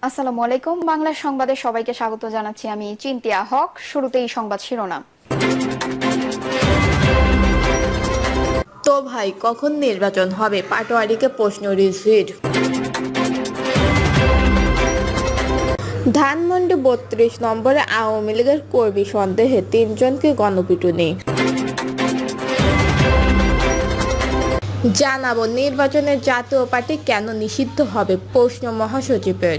আসসালামু আলাইকুম। বাংলা সংবাদে সবাইকে স্বাগত জানাচ্ছি। আমি চিন্তিয়া হক। শুরুতেই সংবাদ শিরোনাম। তো ভাই, কখন নির্বাচন হবে? পাটোয়ারিকে প্রশ্ন রিজভির। ধানমন্ডি ৩২ নম্বরে আওয়ামী লীগের কর্মী সন্দেহে ৩ জনকে গণপিটুনি। জানাবো নির্বাচনের জাতীয় পার্টি কেন নিষিদ্ধ হবে, প্রশ্ন মহাসচিবের।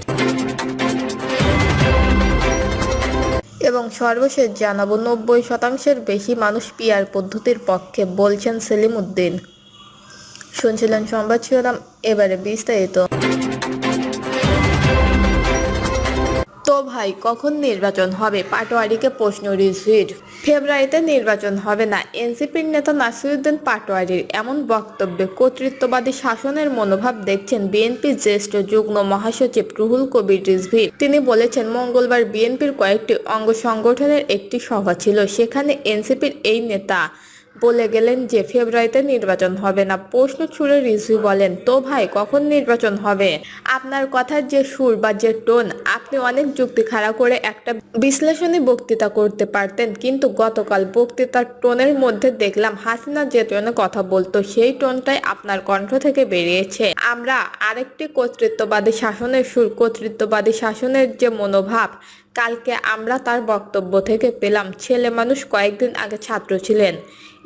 এবং সর্বশেষ জানাবো ৯০% বেশি মানুষ পিআর পদ্ধতির পক্ষে বলছেন সেলিম উদ্দিন। শুনছিলেন সংবাদ শিরোনাম, এবারে বিস্তারিত। তো ভাই, কখন নির্বাচন হবে? পাটোয়ারিকে প্রশ্ন রিজভির। ফেব্রুয়ারিতে নির্বাচন হবে না, এনসিপির নেতা নাসিরুদ্দিন পাটোয়ারির এমন বক্তব্যে কর্তৃত্ববাদী শাসনের মনোভাব দেখছেন বিএনপির জ্যেষ্ঠ যুগ্ম মহাসচিব রুহুল কবির রিজভী। তিনি বলেছেন, মঙ্গলবার বিএনপির কয়েকটি অঙ্গ সংগঠনের একটি সভা ছিল, সেখানে এনসিপির এই নেতা বলে গেলেন যে ফেব্রুয়ারিতে নির্বাচন হবে না। প্রশ্ন ছুড়ে রিজভী বলেন, তো ভাই, কখন নির্বাচন হবে? আপনার কথার যে সুর বা যে টোন, আপনি অনেক যুক্তি খাড়া করে একটা বিশ্লেষণী বক্তৃতা করতে পারতেন, কিন্তু গতকাল বক্তৃতার টোনের মধ্যে দেখলাম হাসিনা যে টোনে কথা বলতো সেই টোনটাই আপনার কণ্ঠ থেকে বেরিয়েছে। আমরা আরেকটি কর্তৃত্ববাদী শাসনের সুর, কর্তৃত্ববাদী শাসনের যে মনোভাব কালকে আমরা তার বক্তব্য থেকে পেলাম। ছেলে মানুষ কয়েকদিন আগে ছাত্র ছিলেন,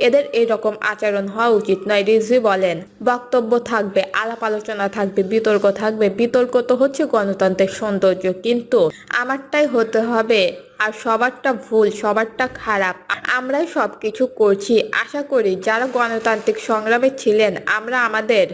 এদের এইরকম আচরণ হওয়া উচিত নয়। রিজভী বলেন, বক্তব্য থাকবে, আলাপ আলোচনা থাকবে, বিতর্ক থাকবে। বিতর্ক তো হচ্ছে গণতন্ত্রের সৌন্দর্য, কিন্তু আমারটাই হতে হবে, আর সবারটা ভুল, সবারটা খারাপ। আমরাই সবকিছু করছি। আশা করি যারা গণতান্ত্রিক সংগ্রামে ছিলেন, আমরা আমাদের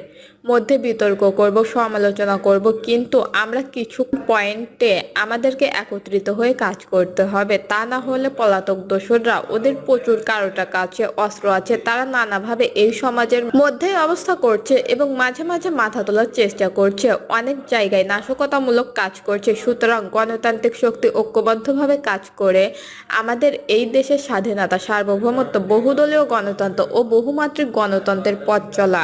মধ্যে বিতর্ক করব, সমালোচনা করব, কিন্তু আমরা কিছু পয়েন্টে আমাদেরকে একত্রিত হয়ে কাজ করতে হবে। তা না হলে পলাতক দোসররা, ওদের প্রচুর কারোটা কাছে অস্ত্র আছে, তারা নানাভাবে এই সমাজের মধ্যে অবস্থা করছে এবং মাঝে মাঝে মাথা তোলার চেষ্টা করছে, অনেক জায়গায় নাশকতামূলক কাজ করছে। সুতরাং গণতান্ত্রিক শক্তি ঐক্যবদ্ধভাবে কাজ করে আমাদের এই দেশের স্বাধীনতা, সার্বভৌমত্ব, বহুদলীয় গণতন্ত্র ও বহুমাত্রিক গণতন্ত্রের পথ চলা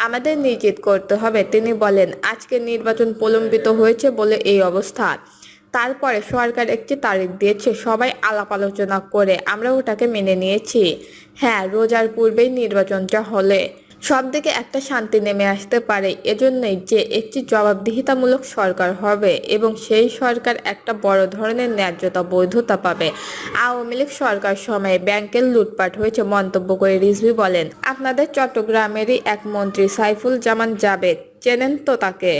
আমাদের নিশ্চিত করতে হবে। তিনি বলেন, আজকে নির্বাচন প্রলম্বিত হয়েছে বলে এই অবস্থা। তারপরে সরকার একটি তারিখ দিয়েছে, সবাই আলাপ আলোচনা করে আমরা ওটাকে মেনে নিয়েছি। হ্যাঁ, রোজার পূর্বেই নির্বাচনটা হলে সব দিকে একটা শান্তি নেমে আসতে পারে। এজন্যই যে একটি জবাবদিহিতামূলক সরকার হবে এবং সেই সরকার একটা বড় ধরনের ন্যায্যতা, বৈধতা পাবে। আওয়ামী লীগ সরকার সময়ে ব্যাংকের লুটপাট হয়েছে মন্তব্য করে রিজভী বলেন, আপনাদের চট্টগ্রামেরই এক মন্ত্রী সাইফুল জামান জাবেদ, চেনেন তো তাকে?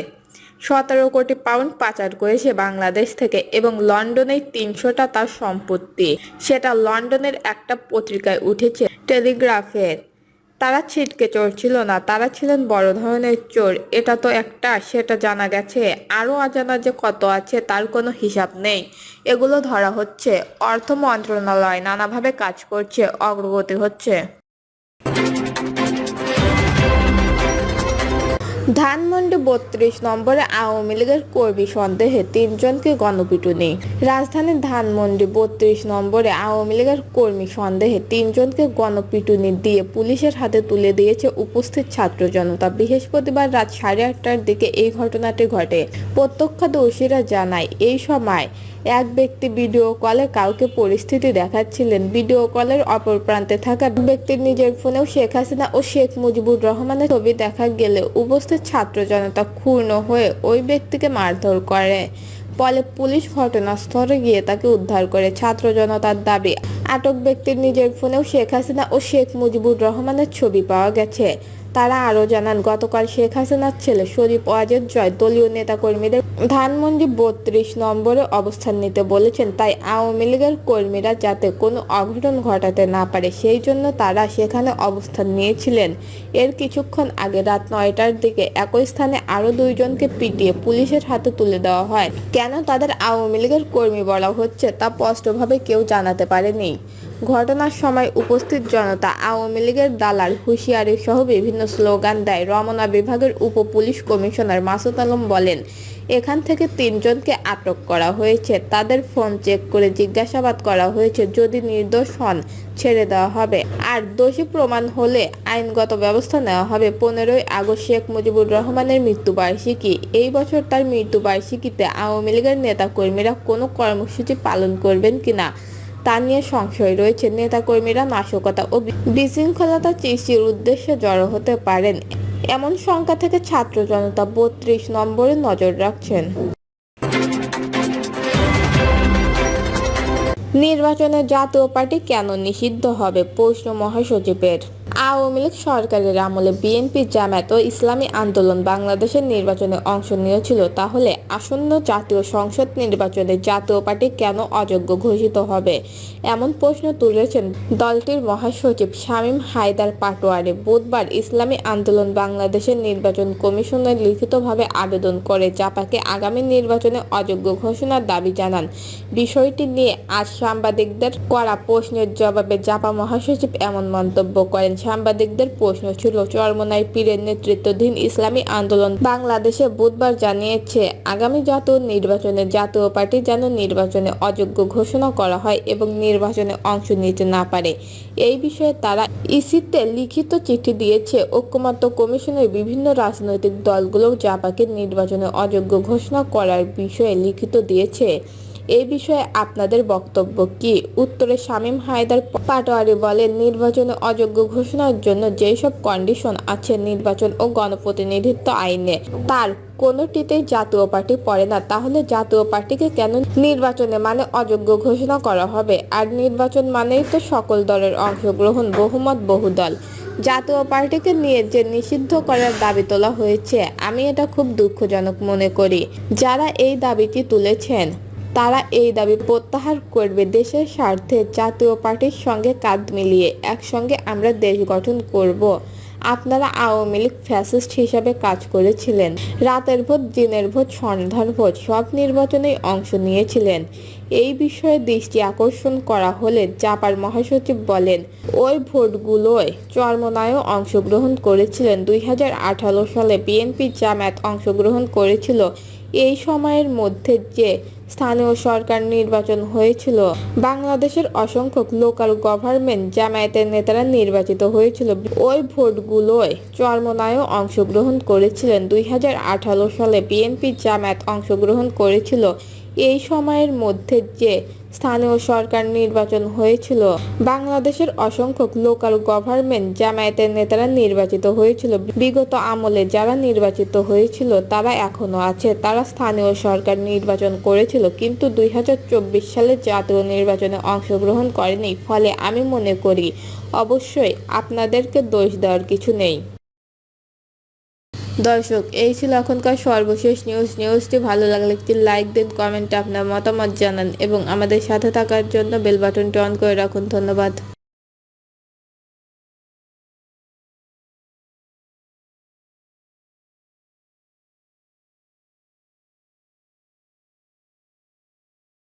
১৭ কোটি পাউন্ড পাচার করেছে বাংলাদেশ থেকে এবং লন্ডনেই ৩০০টা তার সম্পত্তি। সেটা লন্ডনের একটা পত্রিকায় উঠেছে, টেলিগ্রাফের। তারা ছিটকে চোর ছিল না, তারা ছিলেন বড় ধরনের চোর। এটা তো একটা, সেটা জানা গেছে। আরও অজানা যে কত আছে তার কোনো হিসাব নেই। এগুলো ধরা হচ্ছে। অর্থ মন্ত্রণালয় নানাভাবে কাজ করছে, অগ্রগতি হচ্ছে। ধানমন্ডি ৩২ নম্বরে আওয়ামী লীগের কর্মী সন্দেহে ৩ জনকে গণপিটুনি। রাজধানীর ধানমন্ডি ৩২ নম্বরে আওয়ামী লীগের কর্মী সন্দেহে ৩ জনকে গণপিটুনি দিয়ে পুলিশের হাতে তুলে দিয়েছে উপস্থিত ছাত্র জনতা। বৃহস্পতিবার রাত 8:30টার দিকে এই ঘটনাটি ঘটে। প্রত্যক্ষদর্শীরা জানায়, এই সময় এক ব্যক্তি ভিডিও কলে কাউকে পরিস্থিতি দেখাচ্ছিলেন। ভিডিও কলের অপর প্রান্তে থাকা ব্যক্তির নিজের ফোনেও শেখ হাসিনা ও শেখ মুজিবুর রহমানের ছবি দেখা গেলে উপস্থিত ছাত্র জনতা ক্ষুণ্ণ হয়ে ওই ব্যক্তিকে মারধর করে। ফলে পুলিশ ঘটনাস্থলে গিয়ে তাকে উদ্ধার করে। ছাত্র জনতার দাবি, আটক ব্যক্তির নিজের ফোনেও শেখ হাসিনা ও শেখ মুজিবুর রহমানের ছবি পাওয়া গেছে। তারা আরও জানান, গতকাল শেখ হাসিনার ছেলে শরীফ ওয়াজেদ জয় দলীয় নেতাকর্মীদের ধানমন্ডি ৩২ নম্বরে অবস্থান নিতে বলেছেন, তাই আওয়ামী লীগের কর্মীরা যাতে কোনো অঘটন ঘটাতে না পারে সেই জন্য তারা সেখানে অবস্থান নিয়েছিলেন। এর কিছুক্ষণ আগে রাত ৯টার দিকে একই স্থানে আরও ২ জনকে পিটিয়ে পুলিশের হাতে তুলে দেওয়া হয়। কেন তাদের আওয়ামী লীগের কর্মী বলা হচ্ছে তা স্পষ্টভাবে কেউ জানাতে পারেনি। ঘটনার সময় উপস্থিত জনতা আওয়ামী লীগের দালাল, হুঁশিয়ারি সহ বিভিন্ন স্লোগান দেয়। রমনা বিভাগের উপ পুলিশ কমিশনার মাসুদ আলম বলেন, এখান থেকে 3 জনকে আটক করা হয়েছে। তাদের ফোন চেক করে জিজ্ঞাসাবাদ করা হয়েছে। যদি নির্দোষ হন ছেড়ে দেওয়া হবে, আর দোষী প্রমাণ হলে আইনগত ব্যবস্থা নেওয়া হবে। 15ই আগস্ট শেখ মুজিবুর রহমানের মৃত্যুবার্ষিকী। এই বছর তার মৃত্যুবার্ষিকীতে আওয়ামী লীগের নেতাকর্মীরা কোনো কর্মসূচি পালন করবেন কিনা তা নিয়ে সংশয় রয়েছে। নেতাকর্মীরা নাশকতা ও বিশৃঙ্খলতা সৃষ্টির উদ্দেশ্যে জড়ো হতে পারেন, এমন শঙ্কা থেকে ছাত্র জনতা 32 নম্বরে নজর রাখছেন। নির্বাচনে জাতীয় পার্টি কেন নিষিদ্ধ হবে, প্রশ্ন মহাসচিবের। আওয়ামী লীগ সরকারের আমলে বিএনপি, জামায়াত ও ইসলামী আন্দোলন বাংলাদেশের নির্বাচনে অংশ নিয়েছিল, তাহলে আসন্ন জাতীয় সংসদ নির্বাচনে জাতীয় পার্টি কেন অযোগ্য ঘোষিত হবে, এমন প্রশ্ন তুলেছেন দলটির মহাসচিব শামীম হায়দার পাটোয়ারি। বুধবার ইসলামী আন্দোলন বাংলাদেশের নির্বাচন কমিশনে লিখিতভাবে আবেদন করে জাপাকে আগামী নির্বাচনে অযোগ্য ঘোষণার দাবি জানান। বিষয়টি নিয়ে আজ সাংবাদিকদের করা প্রশ্নের জবাবে জাপা মহাসচিব এমন মন্তব্য করেন। সাংবাদিকদের প্রশ্ন ছিল, চরমোনাই পীরের নেতৃত্বাধীন ইসলামী আন্দোলন বাংলাদেশে বুধবার জানিয়েছে, আগামী জাতীয় নির্বাচনে জাতীয় পার্টি যেন নির্বাচনে অযোগ্য ঘোষণা করা হয় এবং নির্বাচনে অংশ নিতে না পারে। এই বিষয়ে তারা ইসিতে লিখিত চিঠি দিয়েছে। ঐকমত্য কমিশনের বিভিন্ন রাজনৈতিক দলগুলোও জাপাকে নির্বাচনে অযোগ্য ঘোষণা করার বিষয়ে লিখিত দিয়েছে। এই বিষয়ে আপনাদের বক্তব্য কি? উত্তরে শামীম হায়দার পাটোয়ারি বলেন, নির্বাচনে অযোগ্য ঘোষণার জন্য যেসব কন্ডিশন আছে নির্বাচন ও গণপ্রতিনিধিত্ব আইনে, তার কোনোটিতেই জাতীয় পার্টি পড়ে না। তাহলে জাতীয় পার্টিকে কেন নির্বাচনে মানে অযোগ্য ঘোষণা করা হবে? আর নির্বাচন মানেই তো সকল দলের অংশগ্রহণ, বহুমত বহুদল। জাতীয় পার্টিকে নিয়ে যে নিষিদ্ধ করার দাবি তোলা হয়েছে, আমি এটা খুব দুঃখজনক মনে করি। যারা এই দাবিটি তুলেছেন তারা এই দাবি প্রত্যাহার করবে। দেশের স্বার্থে জাতীয় পার্টির সঙ্গে কাঁধ মিলিয়ে একসঙ্গে আমরা দেশ গঠন করব। আপনারা আওয়ামী লীগ ফ্যাসিস্ট হিসাবে কাজ করেছিলেন, রাতের ভোট, দিনের ভোট, সন্ধ্যার ভোট সব নির্বাচনেই অংশ নিয়েছিলেন। এই বিষয়ে দৃষ্টি আকর্ষণ করা হলে জাপার মহাসচিব বলেন, ওই ভোটগুলোয় চরমোনাইও অংশগ্রহণ করেছিলেন। 2018 সালে বিএনপি, জামায়াত অংশগ্রহণ করেছিল। এই সময়ের মধ্যে যে স্থানীয় সরকার নির্বাচন হয়েছিল, বাংলাদেশের অসংখ্য লোকাল গভর্নমেন্ট জামায়াতের নেতারা নির্বাচিত হয়েছিল। ওই ভোটগুলোয় চরমোনাইও অংশগ্রহণ করেছিলেন। 2018 সালে বিএনপি, জামায়াত অংশগ্রহণ করেছিল। এই সময়ের মধ্যে যে স্থানীয় সরকার নির্বাচন হয়েছিল, বাংলাদেশের অসংখ্য লোকাল গভর্নমেন্ট জামায়াতের নেতারা নির্বাচিত হয়েছিল। বিগত আমলে যারা নির্বাচিত হয়েছিল তারা এখনো আছে, তারা স্থানীয় সরকার নির্বাচন করেছিল, কিন্তু 2024 সালে জাতীয় নির্বাচনে অংশগ্রহণ করেনি। ফলে আমি মনে করি অবশ্যই আপনাদেরকে দোষ দেওয়ার কিছু নেই। দর্শক, এই ছিল এখনকার সর্বশেষ নিউজটি ভালো লাগলে একটি লাইক দিন, কমেন্টে আপনার মতামত জানান এবং আমাদের সাথে থাকার জন্য বেল বাটনটি অন করে রাখুন। ধন্যবাদ।